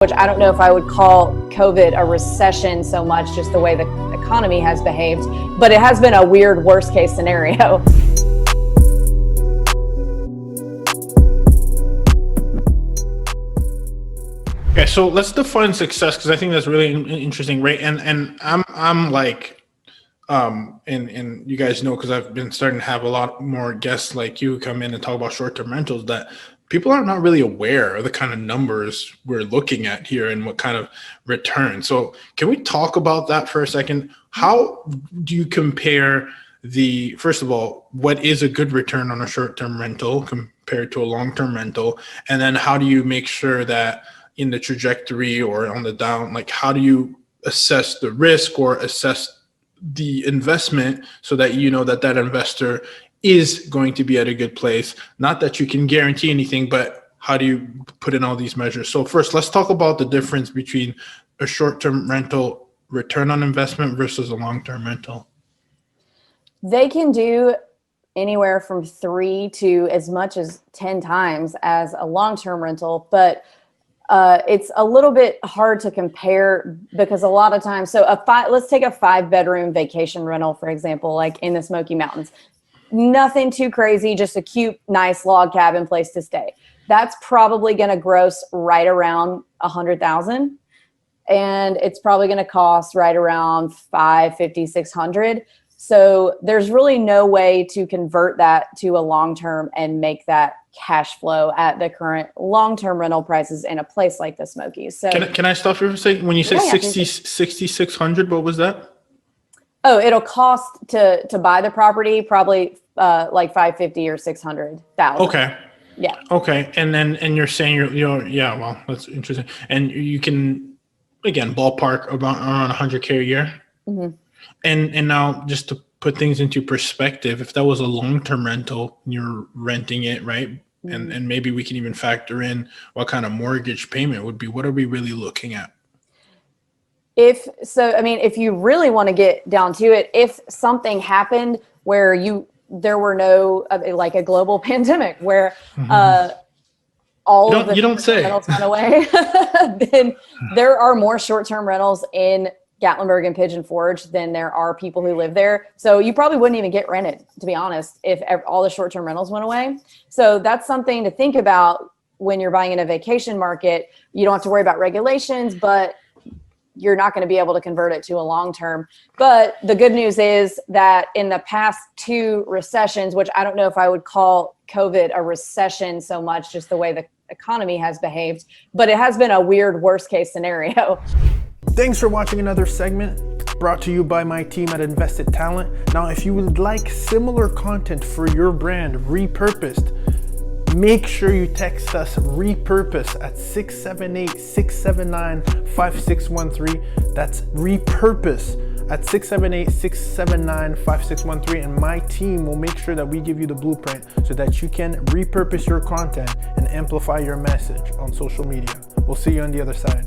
which I don't know if I would call COVID a recession so much, just the way the economy has behaved, but it has been a weird worst case scenario. Okay, so let's define success, because I think that's really interesting, right? And I'm like, and you guys know, because I've been starting to have a lot more guests like you come in and talk about short-term rentals, that people are not really aware of the kind of numbers we're looking at here and what kind of return. So can we talk about that for a second? How do you compare first of all, what is a good return on a short-term rental compared to a long-term rental? And then how do you make sure that in the trajectory or on the down, like how do you assess the risk or assess the investment so that you know that that investor is going to be at a good place? Not that you can guarantee anything, but how do you put in all these measures? So first, let's talk about the difference between a short-term rental return on investment versus a long-term rental. They can do anywhere from 3 to as much as 10 times as a long-term rental, but it's a little bit hard to compare because a lot of times, so let's take a 5-bedroom vacation rental, for example, like in the Smoky Mountains. Nothing too crazy, just a cute, nice log cabin place to stay. That's probably going to gross right around $100,000, and it's probably going to cost right around $550, $600. So there's really no way to convert that to a long-term and make that cash flow at the current long-term rental prices in a place like the Smokies. So can I stop you for a second? When you say 6,600, what was that? Oh, it'll cost to buy the property probably like $550 or $600,000. Okay. Yeah. Okay. And you're saying you're yeah. Well, that's interesting. And you can again ballpark around 100K a year. Mm-hmm. And now just to put things into perspective, if that was a long-term rental, you're renting it, right? Mm-hmm. And maybe we can even factor in what kind of mortgage payment would be. What are we really looking at? If you really want to get down to it, if something happened where there were no, like a global pandemic where all of the rentals went away, then there are more short-term rentals in Gatlinburg and Pigeon Forge than there are people who live there. So you probably wouldn't even get rented, to be honest, if all the short-term rentals went away. So that's something to think about when you're buying in a vacation market. You don't have to worry about regulations, but you're not going to be able to convert it to a long-term. But the good news is that in the past 2 recessions, which I don't know if I would call COVID a recession so much, just the way the economy has behaved, but it has been a weird worst case scenario. Thanks for watching another segment brought to you by my team at Invested Talent. Now, if you would like similar content for your brand repurposed, make sure you text us repurpose at 678-679-5613. That's repurpose at 678-679-5613. And my team will make sure that we give you the blueprint so that you can repurpose your content and amplify your message on social media. We'll see you on the other side.